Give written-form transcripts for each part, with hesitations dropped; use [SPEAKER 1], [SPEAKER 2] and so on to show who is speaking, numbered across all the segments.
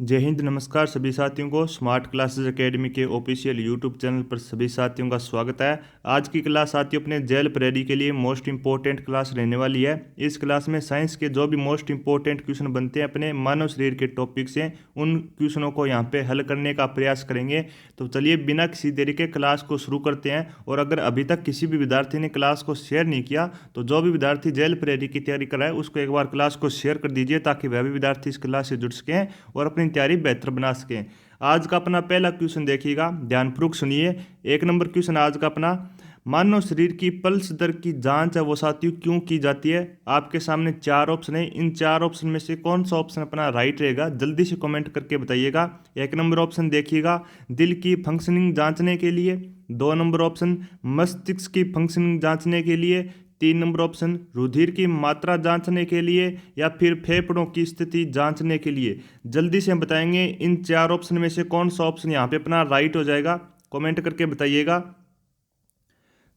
[SPEAKER 1] जय हिंद, नमस्कार सभी साथियों को। स्मार्ट क्लासेस एकेडमी के ऑफिशियल यूट्यूब चैनल पर सभी साथियों का स्वागत है। आज की क्लास साथियों अपने जेल प्रेरी के लिए मोस्ट इंपॉर्टेंट क्लास रहने वाली है। इस क्लास में साइंस के जो भी मोस्ट इंपॉर्टेंट क्वेश्चन बनते हैं अपने मानव शरीर के टॉपिक से, उन क्वेश्चनों को यहाँ पे हल करने का प्रयास करेंगे। तो चलिए बिना किसी देरी के क्लास को शुरू करते हैं। और अगर अभी तक किसी भी विद्यार्थी ने क्लास को शेयर नहीं किया तो जो भी विद्यार्थी जेल प्रेरी की तैयारी कर रहा है उसको एक बार क्लास को शेयर कर दीजिए, ताकि वह भी विद्यार्थी इस क्लास से जुड़ सकें और अपनी तैयारी बेहतर बना सकें। आज का अपना पहला क्वेश्चन देखिएगा, ध्यानपूर्वक सुनिए। एक नंबर क्वेश्चन आज का अपना, मानव शरीर की पल्स दर की जांच है वो साथियों क्यों की जाती है। आपके सामने चार ऑप्शन है, इन चार ऑप्शन में से कौन सा ऑप्शन अपना राइट रहेगा जल्दी से कमेंट करके बताइएगा। एक नंबर ऑप्शन देखिएगा, दिल की फंक्शनिंग जांचने के लिए। दो नंबर ऑप्शन, मस्तिष्क की फंक्शनिंग जांचने के लिए। तीन नंबर ऑप्शन, रुधिर की मात्रा जांचने के लिए। या फिर फेफड़ों की स्थिति जांचने के लिए। जल्दी से हम बताएंगे इन चार ऑप्शन में से कौन सा ऑप्शन यहाँ पे अपना राइट हो जाएगा। कमेंट करके बताइएगा,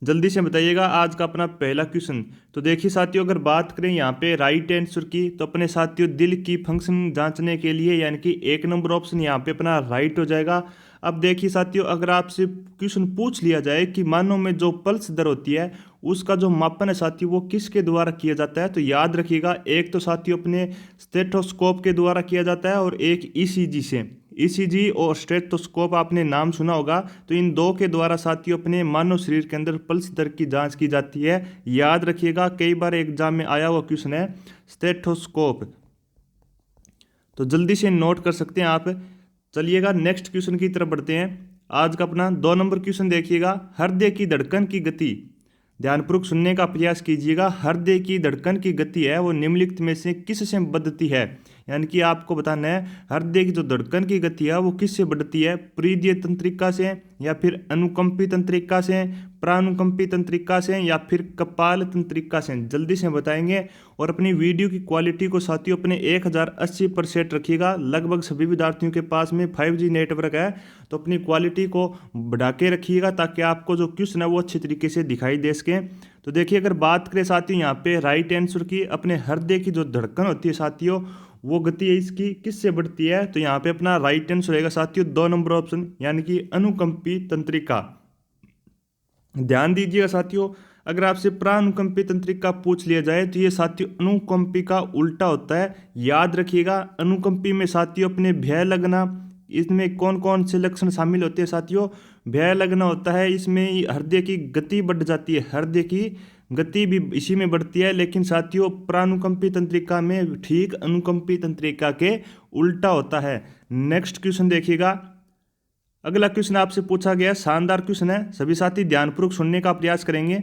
[SPEAKER 1] जल्दी से बताइएगा। आज का अपना पहला क्वेश्चन तो देखिए साथियों, अगर बात करें यहाँ पे राइट आंसर की तो अपने साथियों दिल की फंक्शन जांचने के लिए, यानी कि एक नंबर ऑप्शन यहाँ पे अपना राइट हो जाएगा। अब देखिए साथियों, अगर आपसे क्वेश्चन पूछ लिया जाए कि मानव में जो पल्स दर होती है उसका जो मापन है साथियों वो किसके द्वारा किया जाता है, तो याद रखिएगा एक तो साथियों अपने स्टेथोस्कोप के द्वारा किया जाता है और एक ईसीजी से। ईसीजी और स्टेथोस्कोप आपने नाम सुना होगा, तो इन दो के द्वारा साथियों अपने मानव शरीर के अंदर पल्स दर की जांच की जाती है। याद रखिएगा, कई बार एग्जाम में आया हुआ क्वेश्चन है स्टेथोस्कोप, तो जल्दी से नोट कर सकते हैं आप। चलिएगा नेक्स्ट क्वेश्चन की तरफ बढ़ते हैं। आज का अपना दो नंबर क्वेश्चन देखिएगा, हृदय की धड़कन की गति। ध्यानपूर्वक सुनने का प्रयास कीजिएगा। हृदय की धड़कन की गति है वो निम्नलिखित में से किससे बढ़ती है, यानी कि आपको बताना है हृदय की जो धड़कन की गति है वो किससे बढ़ती है, परिधीय तंत्रिका से, या फिर अनुकंपी तंत्रिका से, प्रानुकंपी तंत्रिका से, या फिर कपाल तंत्रिका से। जल्दी से बताएंगे। और अपनी वीडियो की क्वालिटी को साथियों अपने 1080% रखिएगा। लगभग सभी विद्यार्थियों के पास में 5G नेटवर्क है, तो अपनी क्वालिटी को बढ़ा के रखिएगा ताकि आपको जो क्वेश्चन है वो अच्छे तरीके से दिखाई दे सके। तो देखिए, अगर बात करें साथियों यहाँ पे राइट आंसर की, अपने हृदय की जो धड़कन होती है साथियों वो गति है इसकी किससे बढ़ती है, तो यहाँ पे अपना राइट आंसर रहेगा साथियों दो नंबर ऑप्शन, यानी कि अनुकंपी तंत्रिका। ध्यान दीजिएगा साथियों, अगर आपसे प्रानुकंपी तंत्रिका पूछ लिया जाए तो ये साथियों अनुकंपी का उल्टा होता है। याद रखिएगा, अनुकंपी में साथियों अपने भय लगना, इसमें कौन कौन से लक्षण शामिल होते हैं साथियों, भय लगना होता है, इसमें हृदय की गति बढ़ जाती है, हृदय की गति भी इसी में बढ़ती है। लेकिन साथियों प्रानुकंपी तंत्रिका में ठीक अनुकंपी तंत्रिका के उल्टा होता है। नेक्स्ट क्वेश्चन देखिएगा, अगला क्वेश्चन आपसे पूछा गया, शानदार क्वेश्चन है, सभी साथी ध्यानपूर्वक सुनने का प्रयास करेंगे।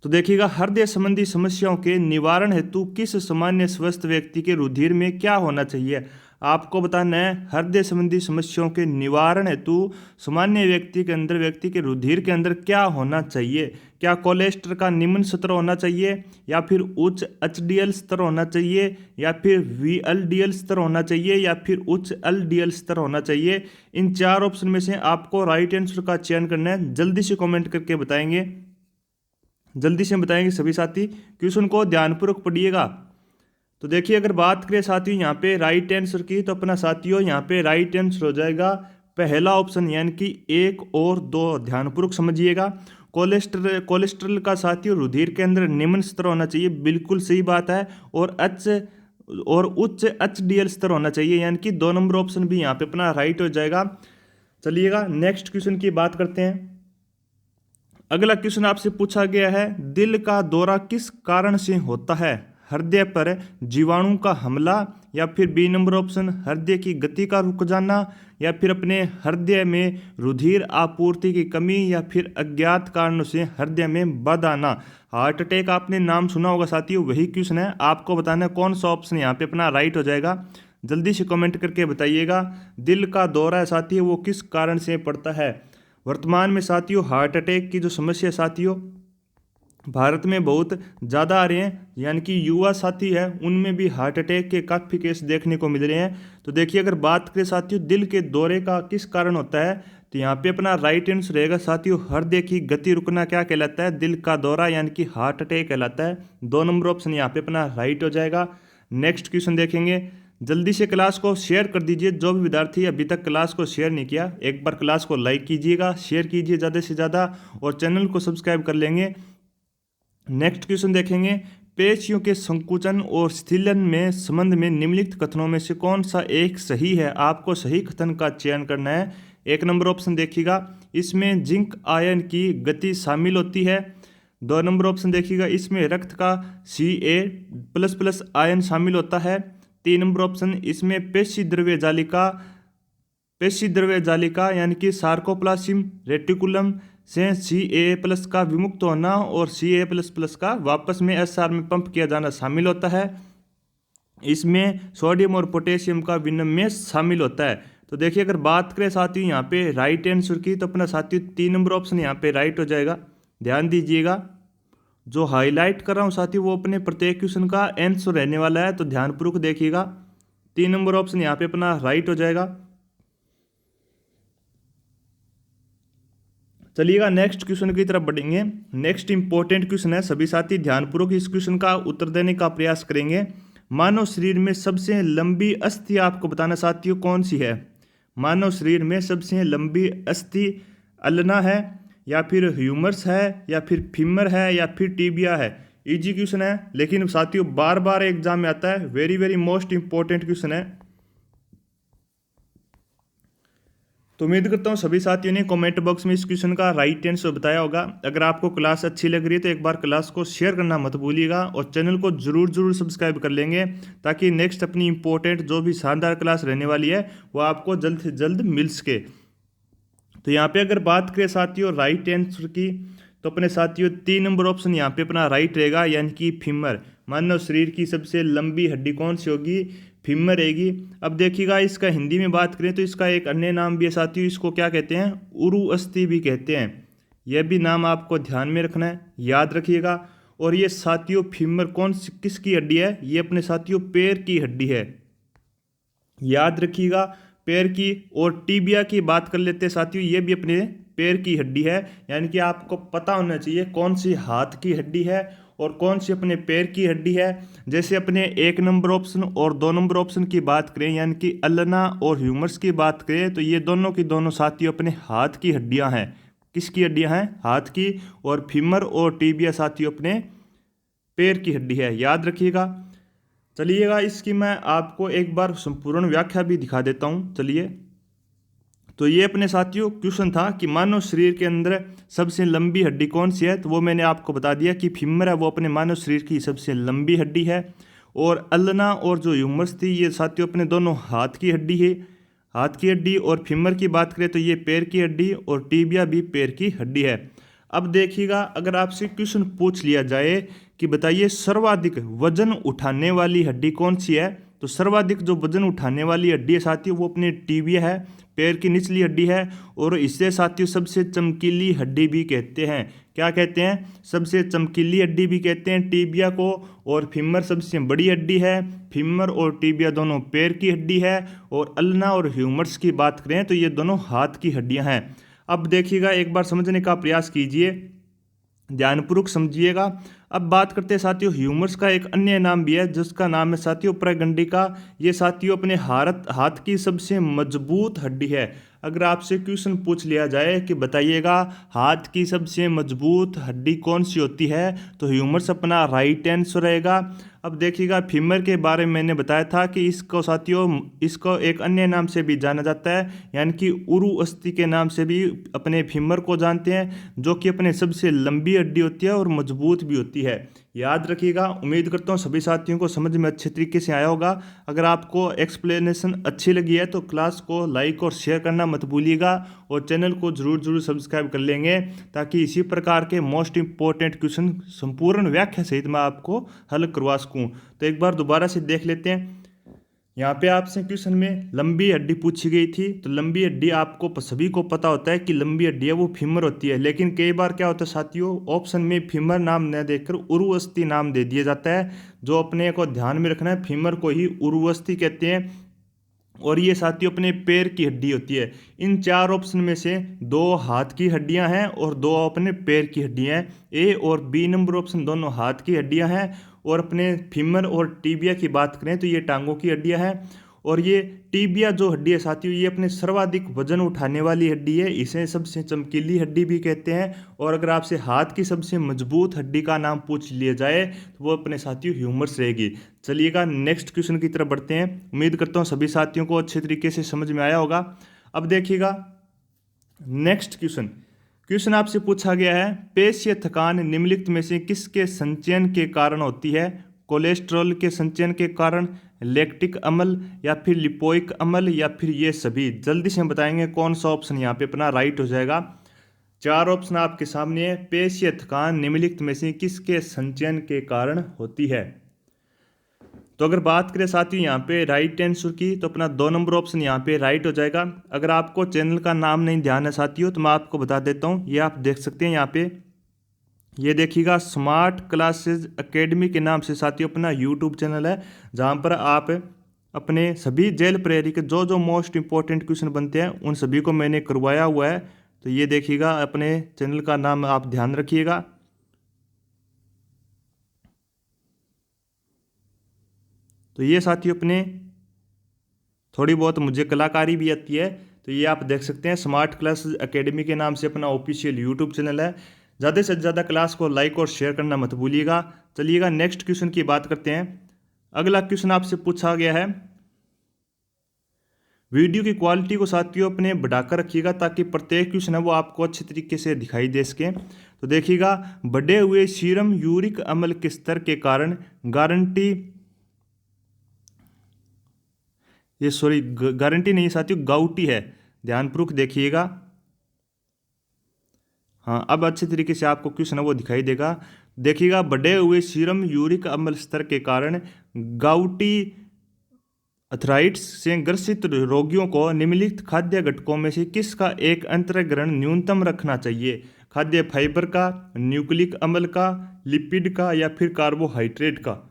[SPEAKER 1] तो देखिएगा, हृदय संबंधी समस्याओं के निवारण हेतु किस सामान्य स्वस्थ व्यक्ति के रुधिर में क्या होना चाहिए। आपको बताना है हृदय संबंधी समस्याओं के निवारण हेतु सामान्य व्यक्ति के अंदर, व्यक्ति के रुधिर के अंदर क्या होना चाहिए। क्या कोलेस्ट्रॉल का निम्न स्तर होना चाहिए, या फिर उच्च एचडीएल स्तर होना चाहिए, या फिर वीएलडीएल स्तर होना चाहिए, या फिर उच्च एलडीएल स्तर होना चाहिए। इन चार ऑप्शन में से आपको राइट आंसर का चयन करना है। जल्दी से कमेंट करके बताएंगे, जल्दी से बताएंगे सभी साथी। क्वेश्चन को ध्यानपूर्वक पढ़िएगा। तो देखिए, अगर बात करें साथियों यहाँ पे राइट आंसर की, तो अपना साथियों यहाँ पे राइट आंसर हो जाएगा पहला ऑप्शन, यानी कि 1 और 2। ध्यानपूर्वक समझिएगा। कोलेस्ट्रॉल का साथियों रुधिर के अंदर निम्न स्तर होना चाहिए, बिल्कुल सही बात है। और उच्च एचडीएल स्तर होना चाहिए, यानी कि 2 नंबर ऑप्शन भी यहाँ पे अपना राइट हो जाएगा। चलिएगा नेक्स्ट क्वेश्चन की बात करते हैं। अगला क्वेश्चन आपसे पूछा गया है, दिल का दौरा किस कारण से होता है। हृदय पर जीवाणु का हमला, या फिर बी नंबर ऑप्शन हृदय की गति का रुक जाना, या फिर अपने हृदय में रुधिर आपूर्ति की कमी, या फिर अज्ञात कारणों से हृदय में बाधा आना। हार्ट अटैक आपने नाम सुना होगा साथियों, वही क्वेश्चन है। आपको बताना है कौन सा ऑप्शन यहाँ पे अपना राइट हो जाएगा। जल्दी से कमेंट करके बताइएगा। दिल का दौरा है साथियों वो किस कारण से पड़ता है। वर्तमान में साथियों हार्ट अटैक की जो समस्या साथियों भारत में बहुत ज़्यादा आ रहे हैं, यानी कि युवा साथी है उनमें भी हार्ट अटैक के काफ़ी केस देखने को मिल रहे हैं। तो देखिए, अगर बात करें साथियों दिल के दौरे का किस कारण होता है, तो यहाँ पे अपना राइट आंसर रहेगा साथियों हृदय की गति रुकना क्या कहलाता है, दिल का दौरा, यानी कि हार्ट अटैक कहलाता है। 2 नंबर ऑप्शन यहाँ पे अपना राइट हो जाएगा। नेक्स्ट क्वेश्चन देखेंगे। जल्दी से क्लास को शेयर कर दीजिए। जो भी विद्यार्थी अभी तक क्लास को शेयर नहीं किया, एक बार क्लास को लाइक कीजिएगा, शेयर कीजिए ज़्यादा से ज़्यादा और चैनल को सब्सक्राइब कर लेंगे। नेक्स्ट क्वेश्चन देखेंगे, पेशियों के संकुचन और स्थिलन में संबंध में निम्नलिखित कथनों में से कौन सा एक सही है। आपको सही कथन का चयन करना है। 1 नंबर ऑप्शन देखिएगा, इसमें जिंक आयन की गति शामिल होती है। 2 नंबर ऑप्शन देखिएगा, इसमें रक्त का Ca++ आयन शामिल होता है। 3 नंबर ऑप्शन, इसमें पेशी द्रव्य जालिका यानी कि सार्कोप्लाज्म रेटिकुलम से Ca+ का विमुक्त होना और Ca++ का वापस में SR में पंप किया जाना शामिल होता है। इसमें सोडियम और पोटेशियम का विनिमय शामिल होता है। तो देखिए, अगर बात करें साथियों यहाँ पे राइट आंसर की, तो अपना साथियों 3 नंबर ऑप्शन यहाँ पे राइट हो जाएगा। ध्यान दीजिएगा, जो हाईलाइट कर रहा हूँ साथियों वो अपने प्रत्येक क्वेश्चन का आंसर रहने वाला है, तो ध्यानपूर्वक देखिएगा। 3 नंबर ऑप्शन यहाँ पे अपना राइट हो जाएगा। चलिएगा नेक्स्ट क्वेश्चन की तरफ बढ़ेंगे। नेक्स्ट इंपॉर्टेंट क्वेश्चन है, सभी साथी ध्यानपूर्वक इस क्वेश्चन का उत्तर देने का प्रयास करेंगे। मानव शरीर में सबसे लंबी अस्थि आपको बताना साथियों कौन सी है। मानव शरीर में सबसे लंबी अस्थि अल्ना है, या फिर ह्यूमरस है, या फिर फीमर है, या फिर टीबिया है। इजी क्वेश्चन है, लेकिन साथियों बार बार एग्जाम में आता है। Very very most important question है। तो उम्मीद करता हूँ सभी साथियों ने कमेंट बॉक्स में इस क्वेश्चन का राइट आंसर बताया होगा। अगर आपको क्लास अच्छी लग रही है तो एक बार क्लास को शेयर करना मत भूलिएगा और चैनल को जरूर सब्सक्राइब कर लेंगे, ताकि नेक्स्ट अपनी इंपॉर्टेंट जो भी शानदार क्लास रहने वाली है वो आपको जल्द से जल्द मिल सके। तो यहाँ पे अगर बात करें साथियों राइट आंसर की, तो अपने साथियों 3 नंबर ऑप्शन यहाँ पे अपना राइट रहेगा, यानी कि फीमर। मानव शरीर की सबसे लंबी हड्डी कौन सी होगी? फीमर रहेगी। अब देखिएगा, इसका हिंदी में बात करें तो इसका एक अन्य नाम भी है साथियों, इसको क्या कहते हैं? उरु अस्थि भी कहते हैं। यह भी नाम आपको ध्यान में रखना है, याद रखिएगा। और ये साथियों फीमर किसकी हड्डी है? ये अपने साथियों पैर की हड्डी है, याद रखिएगा, पैर की। और टीबिया की बात कर लेते हैं साथियों, ये भी अपने पैर की हड्डी है। यानी कि आपको पता होना चाहिए कौन सी हाथ की हड्डी है और कौन सी अपने पैर की हड्डी है। जैसे अपने 1 नंबर ऑप्शन और 2 नंबर ऑप्शन की बात करें, यानी कि अल्ना और ह्यूमरस की बात करें, तो ये दोनों की दोनों साथियों अपने हाथ की हड्डियां हैं। किसकी हड्डियां हैं? हाथ की। और फीमर और टीबिया साथियों अपने पैर की हड्डी है, याद रखिएगा। चलिएगा, इसकी मैं आपको एक बार संपूर्ण व्याख्या भी दिखा देता हूँ। चलिए, तो ये अपने साथियों क्वेश्चन था कि मानव शरीर के अंदर सबसे लंबी हड्डी कौन सी है, तो वो मैंने आपको बता दिया कि फीमर है, वो अपने मानव शरीर की सबसे लंबी हड्डी है। और अल्ना और जो ह्यूमरस थी, ये साथियों अपने दोनों हाथ की हड्डी है, हाथ की हड्डी। और फीमर की बात करें तो ये पैर की हड्डी, और टीबिया भी पैर की हड्डी है। अब देखिएगा, अगर आपसे क्वेश्चन पूछ लिया जाए कि बताइए सर्वाधिक वजन उठाने वाली हड्डी कौन सी है, तो सर्वाधिक जो वजन उठाने वाली हड्डी है साथियों वो अपनी टीबिया है, पैर की निचली हड्डी है। और इसे साथियों सबसे चमकीली हड्डी भी कहते हैं। क्या कहते हैं? सबसे चमकीली हड्डी भी कहते हैं टीबिया को। और फीमर सबसे बड़ी हड्डी है। फीमर और टीबिया दोनों पैर की हड्डी है। और अल्ना और ह्यूमरस की बात करें तो ये दोनों हाथ की हड्डियां हैं। अब देखिएगा, एक बार समझने का प्रयास कीजिए, ध्यानपूर्वक समझिएगा। अब बात करते हैं साथियों ह्यूमरस का एक अन्य नाम भी है, जिसका नाम है साथियों प्रगंडिका। ये साथियों अपने हाथ की सबसे मजबूत हड्डी है। अगर आपसे क्वेश्चन पूछ लिया जाए कि बताइएगा हाथ की सबसे मजबूत हड्डी कौन सी होती है, तो ह्यूमरस अपना राइट आंसर रहेगा। अब देखिएगा, फीमर के बारे में मैंने बताया था कि इसको साथियों इसको एक अन्य नाम से भी जाना जाता है, यानी कि उरु अस्थि के नाम से भी अपने फीमर को जानते हैं, जो कि अपने सबसे लंबी हड्डी होती है और मजबूत भी होती है, याद रखिएगा। उम्मीद करता हूँ सभी साथियों को समझ में अच्छे तरीके से आया होगा। अगर आपको एक्सप्लेनेशन अच्छी लगी है तो क्लास को लाइक और शेयर करना मत भूलिएगा, और चैनल को जरूर सब्सक्राइब कर लेंगे, ताकि इसी प्रकार के मोस्ट इंपॉर्टेंट क्वेश्चन संपूर्ण व्याख्या सहित मैं आपको हल करवा सकूँ। तो एक बार दोबारा से देख लेते हैं। यहाँ पे आपसे क्वेश्चन में लंबी हड्डी पूछी गई थी, तो लंबी हड्डी आपको सभी को पता होता है कि लंबी हड्डी है वो फीमर होती है। लेकिन कई बार क्या होता है साथियों, ऑप्शन में फीमर नाम न देकर उरु अस्थि नाम दे दिया जाता है। जो अपने को ध्यान में रखना है, फीमर को ही उरु अस्थि कहते हैं। और ये साथियों अपने पैर की हड्डी होती है। इन 4 ऑप्शन में से 2 हाथ की हड्डियां हैं और 2 अपने पैर की हड्डियां हैं। ए और बी नंबर ऑप्शन दोनों हाथ की हड्डियां हैं, और अपने फीमर और टीबिया की बात करें तो ये टांगों की हड्डियां हैं। और ये टीबिया जो हड्डी है साथियों, ये अपने सर्वाधिक वजन उठाने वाली हड्डी है, इसे सबसे चमकीली हड्डी भी कहते हैं। और अगर आपसे हाथ की सबसे मजबूत हड्डी का नाम पूछ लिया जाए तो वो अपने साथियों ह्यूमरस रहेगी। चलिएगा नेक्स्ट क्वेश्चन की तरफ बढ़ते हैं। उम्मीद करता हूँ सभी साथियों को अच्छे तरीके से समझ में आया होगा। अब देखिएगा नेक्स्ट क्वेश्चन। क्वेश्चन आपसे पूछा गया है, पेशीय थकान निम्नलिखित में से किसके संचयन के कारण होती है? कोलेस्ट्रॉल के संचयन के कारण, लैक्टिक अम्ल, या फिर लिपोइक अम्ल, या फिर ये सभी? जल्दी से हम बताएंगे कौन सा ऑप्शन यहाँ पे अपना राइट हो जाएगा। 4 ऑप्शन आपके सामने है। पेशीय थकान निम्नलिखित में से किसके संचयन के कारण होती है? तो अगर बात करें साथियों यहाँ पे राइट आंसर की, तो अपना 2 नंबर ऑप्शन यहाँ पे राइट हो जाएगा। अगर आपको चैनल का नाम नहीं ध्यान है साथियों तो मैं आपको बता देता हूँ, ये आप देख सकते हैं यहाँ पे, ये देखिएगा स्मार्ट क्लासेस एकेडमी के नाम से साथियों अपना यूट्यूब चैनल है, जहाँ पर आप अपने सभी जेल प्रेरी के जो जो मोस्ट इंपॉर्टेंट क्वेश्चन बनते हैं उन सभी को मैंने करवाया हुआ है। तो ये देखिएगा, अपने चैनल का नाम आप ध्यान रखिएगा। तो ये साथियों अपने थोड़ी बहुत मुझे कलाकारी भी आती है, तो ये आप देख सकते हैं स्मार्ट क्लास एकेडमी के नाम से अपना ऑफिशियल यूट्यूब चैनल है। ज़्यादा से ज़्यादा क्लास को लाइक और शेयर करना मत भूलिएगा। चलिएगा नेक्स्ट क्वेश्चन की बात करते हैं। अगला क्वेश्चन आपसे पूछा गया है, वीडियो की क्वालिटी को साथियों अपने बढ़ाकर रखिएगा ताकि प्रत्येक क्वेश्चन है वो आपको अच्छे तरीके से दिखाई दे सके। तो देखिएगा, बढ़े हुए सीरम यूरिक अम्ल के स्तर के कारण गारंटी नहीं साथियों, गाउटी है, ध्यानपूर्वक देखिएगा। हाँ, अब अच्छे तरीके से आपको क्वेश्चन है वो दिखाई देगा। देखिएगा, बढ़े हुए सीरम यूरिक अम्ल स्तर के कारण गाउटी अर्थराइटिस से ग्रसित रोगियों को निम्नलिखित खाद्य घटकों में से किसका एक अंतर्ग्रहण न्यूनतम रखना चाहिए? खाद्य फाइबर का, न्यूक्लिक अम्ल का, लिपिड का, या फिर कार्बोहाइड्रेट का?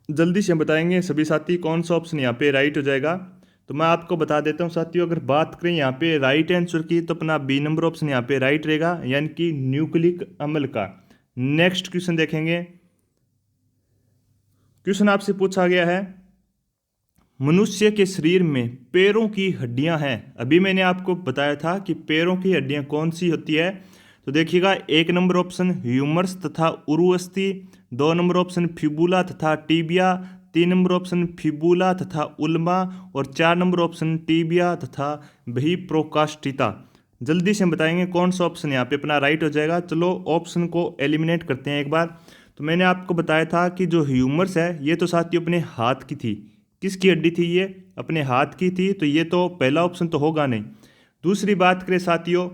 [SPEAKER 1] जल्दी से हम बताएंगे सभी साथी कौन सा ऑप्शन यहाँ पे राइट हो जाएगा। तो मैं आपको बता देता हूँ साथियों, अगर बात करें यहाँ पे राइट आंसर की तो अपना बी नंबर ऑप्शन यहाँ पे राइट रहेगा, यानी कि न्यूक्लिक अम्ल का। नेक्स्ट क्वेश्चन देखेंगे। क्वेश्चन आपसे पूछा गया है, मनुष्य के शरीर में पैरों की हड्डियां हैं। अभी मैंने आपको बताया था कि पैरों की हड्डियां कौन सी होती है। तो देखिएगा, 1 नंबर ऑप्शन ह्यूमरस तथा उरुअस्थि, 2 नंबर ऑप्शन फिबुला तथा टीबिया, 3 नंबर ऑप्शन फिबुला तथा उल्मा, और 4 नंबर ऑप्शन टीबिया तथा वही प्रोकास्टिता। जल्दी से हम बताएंगे कौन सा ऑप्शन यहाँ पे अपना राइट हो जाएगा। चलो ऑप्शन को एलिमिनेट करते हैं एक बार। तो मैंने आपको बताया था कि जो ह्यूमरस है ये तो साथियों अपने हाथ की थी। किसकी हड्डी थी? ये अपने हाथ की थी, तो ये तो पहला ऑप्शन तो होगा नहीं। दूसरी बात करें साथियों,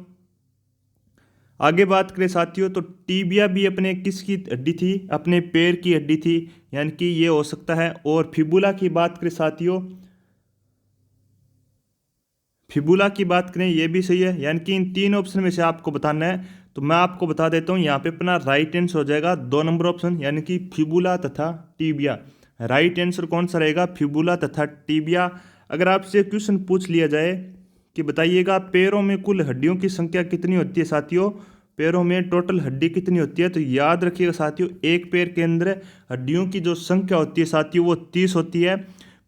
[SPEAKER 1] आगे बात करें साथियों, तो टीबिया भी अपने किसकी हड्डी थी? अपने पैर की हड्डी थी, यानी कि ये हो सकता है। और फिबुला की बात करें साथियों, फिबुला की बात करें ये भी सही है, यानी कि इन 3 ऑप्शन में से आपको बताना है। तो मैं आपको बता देता हूँ, यहाँ पे अपना राइट आंसर हो जाएगा 2 नंबर ऑप्शन, यानी कि फिबुला तथा टीबिया। राइट आंसर कौन सा रहेगा? फिबुला तथा टीबिया। अगर आपसे क्वेश्चन पूछ लिया जाए कि बताइएगा पैरों में कुल हड्डियों की संख्या कितनी होती है साथियों, पैरों में टोटल हड्डी कितनी होती है, तो याद रखिएगा साथियों, एक पैर के अंदर हड्डियों की जो संख्या होती है साथियों वो 30 होती है।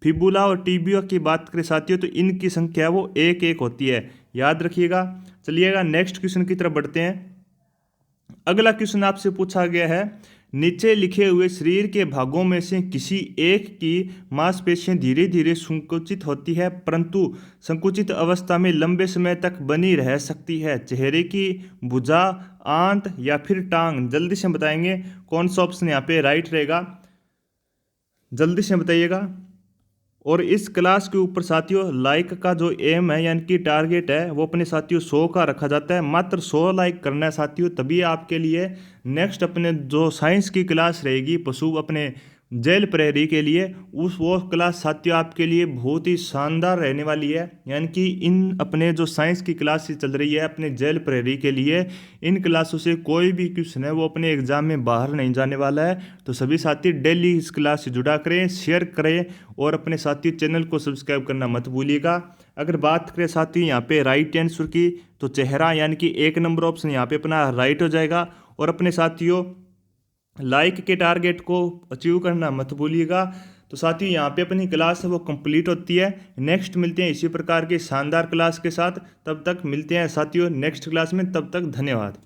[SPEAKER 1] फिबुला और टीबिया की बात करें साथियों तो इनकी संख्या वो 1-1 होती है, याद रखिएगा। चलिएगा नेक्स्ट क्वेश्चन की तरफ बढ़ते हैं। अगला क्वेश्चन आपसे पूछा गया है, नीचे लिखे हुए शरीर के भागों में से किसी एक की मांसपेशियां धीरे धीरे संकुचित होती है परंतु संकुचित अवस्था में लंबे समय तक बनी रह सकती है? चेहरे की भुजा, आंत, या फिर टांग? जल्दी से बताएंगे कौन सा ऑप्शन यहाँ पे राइट रहेगा, जल्दी से बताइएगा। और इस क्लास के ऊपर साथियों लाइक का जो एम है यानी कि टारगेट है वो अपने साथियों 100 का रखा जाता है। मात्र 100 लाइक करना है साथियों, तभी आपके लिए नेक्स्ट अपने जो साइंस की क्लास रहेगी पशु अपने जेल प्रहरी के लिए वो क्लास साथियों आपके लिए बहुत ही शानदार रहने वाली है। यानी कि इन अपने जो साइंस की क्लास चल रही है अपने जेल प्रहरी के लिए, इन क्लासों से कोई भी क्वेश्चन है वो अपने एग्जाम में बाहर नहीं जाने वाला है। तो सभी साथी डेली इस क्लास से जुड़ा करें, शेयर करें और अपने साथी चैनल को सब्सक्राइब करना मत भूलिएगा। अगर बात करें साथी यहाँ पे राइट आंसर की तो चेहरा यानी कि 1 नंबर ऑप्शन यहाँ पे अपना राइट हो जाएगा। और अपने साथियों लाइक के टारगेट को अचीव करना मत भूलिएगा। तो साथियों यहाँ पे अपनी क्लास है वो कंप्लीट होती है। नेक्स्ट मिलते हैं इसी प्रकार की शानदार क्लास के साथ, तब तक मिलते हैं साथियों नेक्स्ट क्लास में, तब तक धन्यवाद।